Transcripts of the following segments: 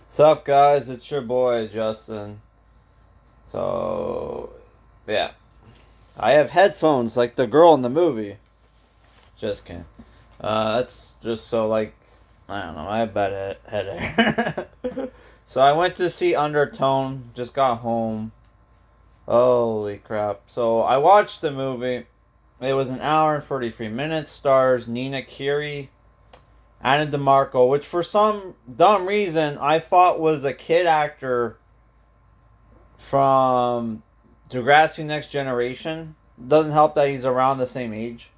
Sup, guys? It's your boy Justin. So, yeah, I have headphones like the girl in the movie. Just kidding. That's just so I don't know. I have bad head hair. So I went to see Undertone. Just got home. Holy crap! So I watched the movie. It was an hour and 33 minutes. Stars Nina Kiri, Anna DeMarco, which for some dumb reason I thought was a kid actor from Degrassi Next Generation. Doesn't help that he's around the same age.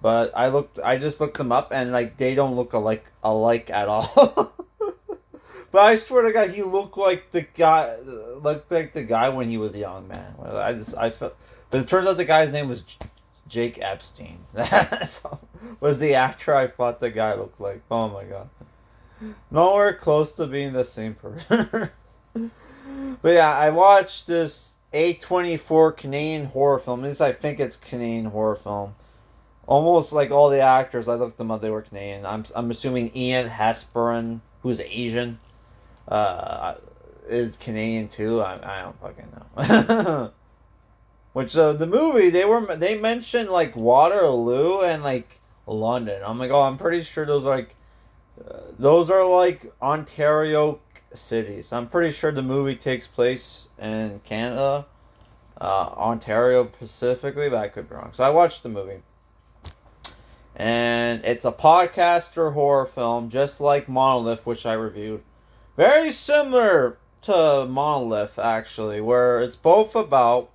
But I just looked them up and they don't look alike at all. But I swear to God, he looked like the guy when he was young, man. I felt, but it turns out the guy's name was Jake Epstein. So, was the actor I thought the guy looked like. Oh my God, nowhere close to being the same person. But yeah, I watched this A24 Canadian horror film. At least I think it's Canadian horror film. Almost like all the actors, I looked them up, they were Canadian. I'm assuming Ian Hesperin, who's Asian, uh, is Canadian too. I don't fucking know. Which the movie they mentioned like Waterloo and like London. I'm like, oh, I'm pretty sure those are like Ontario cities. I'm pretty sure the movie takes place in Canada, Ontario specifically, but I could be wrong. So I watched the movie, and it's a podcaster horror film, just like Monolith, which I reviewed. Very similar to Monolith, actually, where it's both about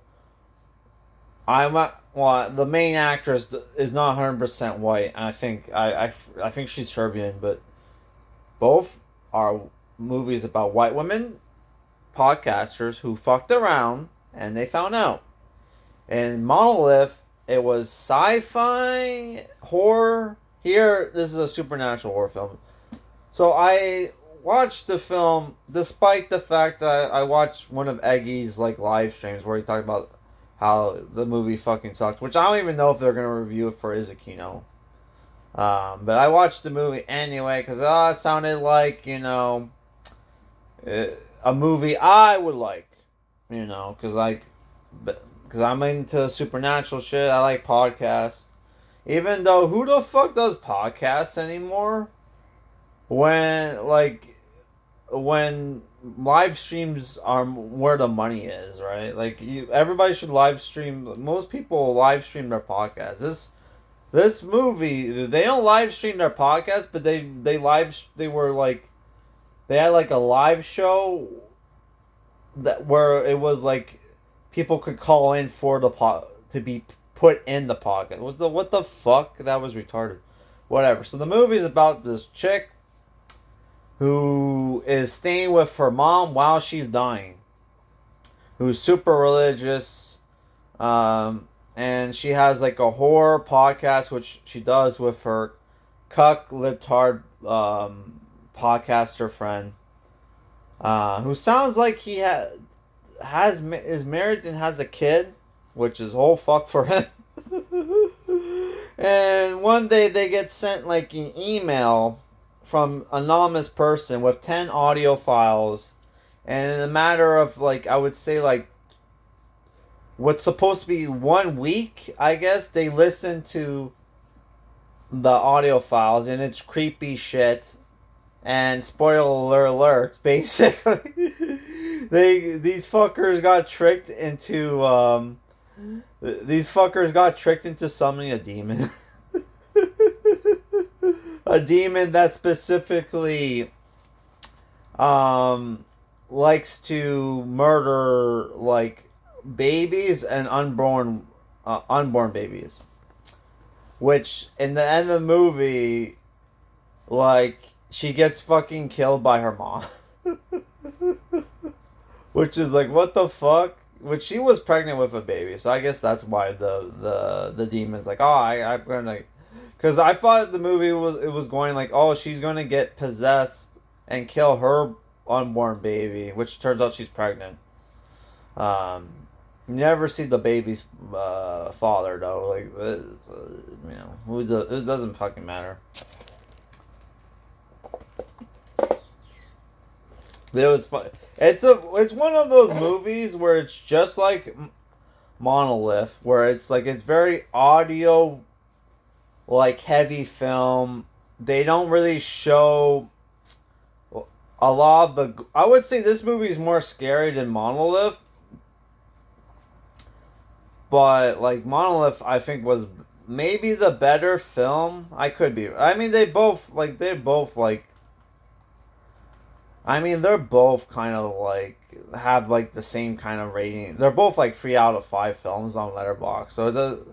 the main actress is not 100% white. I think I think she's Serbian, but both are movies about white women podcasters who fucked around and they found out. In Monolith, it was sci-fi horror. Here, this is a supernatural horror film. So I watched the film despite the fact that I watched one of Eggy's live streams where he talked about how the movie fucking sucked, which I don't even know if they're gonna review it for Izakino. But I watched the movie anyway because it sounded like a movie I would like, because I'm into supernatural shit. I like podcasts, even though who the fuck does podcasts anymore? When when live streams are where the money is, right? Everybody should live stream. Most people live stream their podcasts. This movie, they don't live stream their podcast, but they had a live show that where it was people could call in for to be put in the podcast. What the fuck? That was retarded. Whatever. So the movie's about this chick who is staying with her mom while she's dying, who's super religious, and she has a horror podcast which she does with her cuck libtard podcaster friend, who sounds like he is married and has a kid, which is whole fuck for him. And one day they get sent an email from anonymous person with 10 audio files, and in a matter of I would say what's supposed to be 1 week, I guess they listen to the audio files, and it's creepy shit. And spoiler alert, basically, these fuckers got tricked into summoning a demon. A demon that specifically likes to murder babies and unborn babies, which in the end of the movie she gets fucking killed by her mom. Which is what the fuck? Which she was pregnant with a baby, so I guess that's why the demon's I'm gonna, because I thought the movie was going oh, she's gonna get possessed and kill her unborn baby, which turns out she's pregnant. You never see the baby's father though. It doesn't fucking matter. It was fun. It's one of those movies where it's just like Monolith, where it's very audio, like heavy film. They don't really show a lot of the. I would say this movie is more scary than Monolith, but like Monolith, I think was maybe the better film. I could be. I mean, they're both kind of like have like the same kind of rating. They're both like 3 out of 5 films on Letterboxd.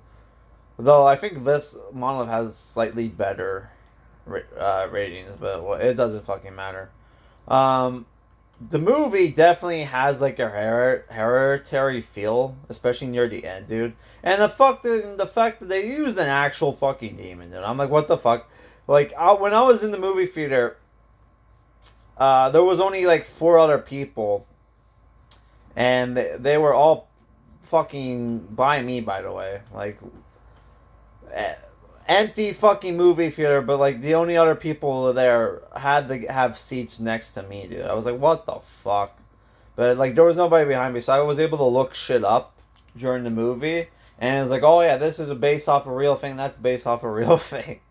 Though I think this Monolith has slightly better ratings, but well, it doesn't fucking matter. Um, the movie definitely has like a hereditary feel, especially near the end, dude. And the fact that they used an actual fucking demon, dude. I'm like, what the fuck? Like, when I was in the movie theater, there was only like 4 other people, and they were all fucking by me, by the way. Like, empty fucking movie theater, but like the only other people there had to have seats next to me, dude. I was like, what the fuck? But like there was nobody behind me, so I was able to look shit up during the movie, and it was like, oh yeah, this is based off a real thing. That's based off a real thing.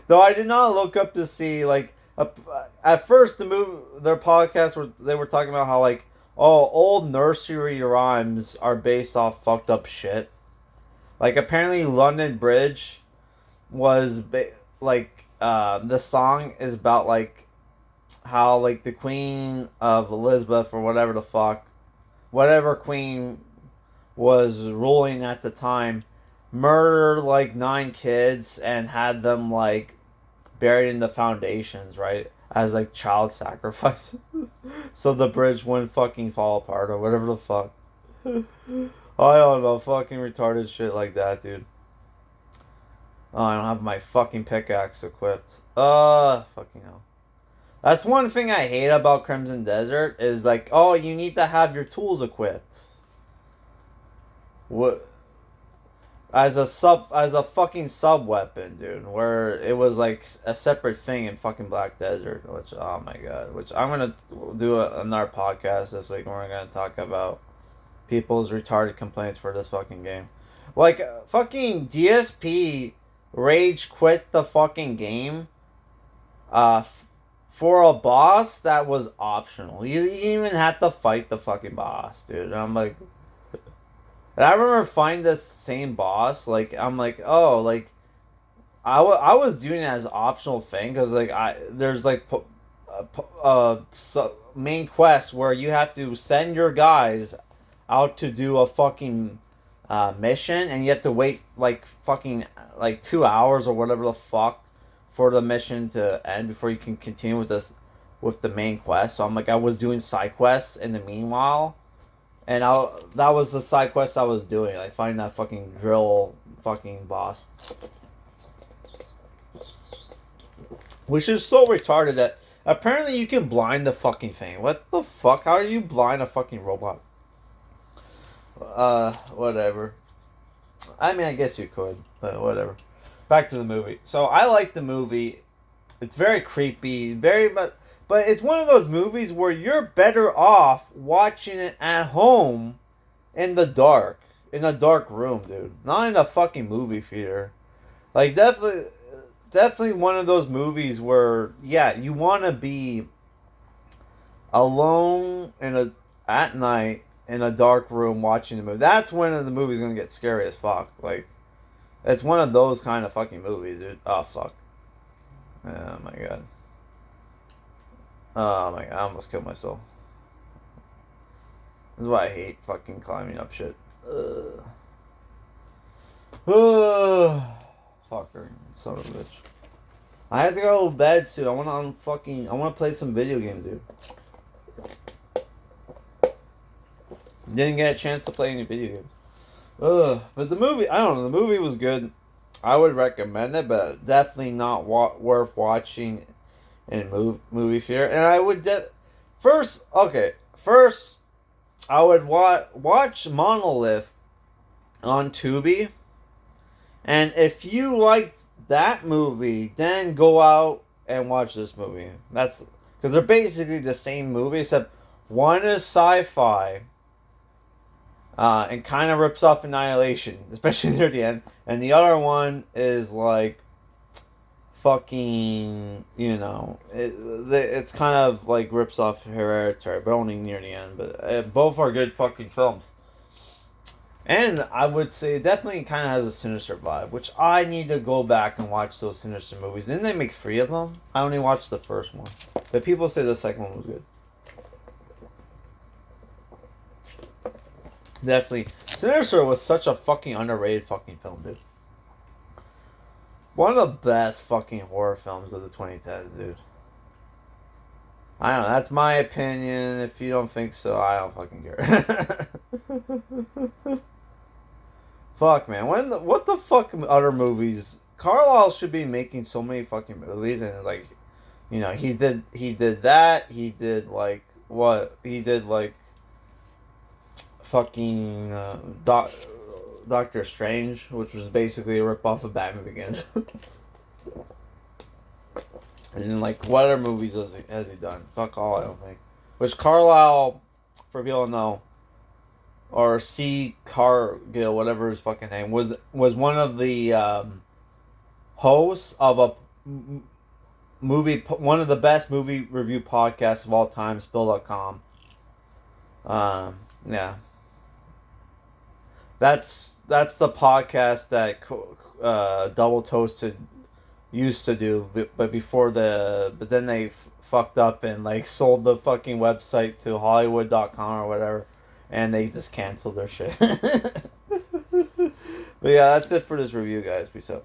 Though I did not look up to see like at first their podcast they were talking about how like old nursery rhymes are based off fucked up shit. Like apparently London Bridge was the song is about like how like the Queen of Elizabeth or whatever queen was ruling at the time, murdered like 9 kids and had them like buried in the foundations, right, as like child sacrifice, so the bridge wouldn't fucking fall apart or whatever the fuck. I don't know, fucking retarded shit like that, dude. Oh, I don't have my fucking pickaxe equipped. Fucking hell. That's one thing I hate about Crimson Desert is like, oh, you need to have your tools equipped. What? As a fucking sub weapon, dude. Where it was like a separate thing in fucking Black Desert, which oh my god, which I'm gonna do another podcast this week where we're gonna talk about people's retarded complaints for this fucking game. Like fucking DSP rage quit the fucking game for a boss that was optional. You didn't even have to fight the fucking boss, dude. And I'm like, and I remember finding the same boss. Like I'm like, oh, like I was doing it as an optional thing because like there's like main quest where you have to send your guys out to do a fucking mission, and you have to wait like fucking like 2 hours or whatever the fuck for the mission to end before you can continue with the main quest. So I'm like, I was doing side quests in the meanwhile, and that was the side quest I was doing, like finding that fucking drill fucking boss, which is so retarded that apparently you can blind the fucking thing. What the fuck? How do you blind a fucking robot? Whatever. I mean, I guess you could, but whatever. Back to the movie. So I like the movie. It's very creepy, very much, but it's one of those movies where you're better off watching it at home, in the dark, in a dark room, dude. Not in a fucking movie theater. Like definitely one of those movies where yeah, you want to be alone at night in a dark room watching the movie. That's when the movie's gonna get scary as fuck. Like, it's one of those kind of fucking movies, dude. Oh fuck. Oh my god. Oh my god, I almost killed myself. This is why I hate fucking climbing up shit. Fucker, son of a bitch. I have to go to bed soon. I wanna play some video games, dude. Didn't get a chance to play any video games. But the movie, I don't know, the movie was good. I would recommend it, but definitely not worth watching in a movie theater. And I would first I would watch Monolith on Tubi. And if you like that movie, then go out and watch this movie. That's Because they're basically the same movie, except one is sci-fi and kind of rips off Annihilation, especially near the end. And the other one is like fucking, it's kind of like rips off Hereditary, but only near the end. But both are good fucking films. And I would say it definitely kind of has a Sinister vibe, which I need to go back and watch those Sinister movies. Didn't they make 3 of them? I only watched the first one. But people say the second one was good. Definitely. Sinister was such a fucking underrated fucking film, dude. One of the best fucking horror films of the 2010s, dude. I don't know. That's my opinion. If you don't think so, I don't fucking care. Fuck, man. What the fuck other movies? Carlisle should be making so many fucking movies, and like, he did that. He did like what? He did like fucking Doctor Strange, which was basically a rip off of Batman Begins. And then, like, what other movies has he done? Fuck all, I don't think. Which Carlisle, for people to know, or C. Cargill, whatever his fucking name, was one of the hosts of a movie, one of the best movie review podcasts of all time, Spill.com. Yeah. That's the podcast that Double Toasted used to do, but then they fucked up and like sold the fucking website to Hollywood.com or whatever, and they just canceled their shit. But yeah, that's it for this review, guys. Peace out.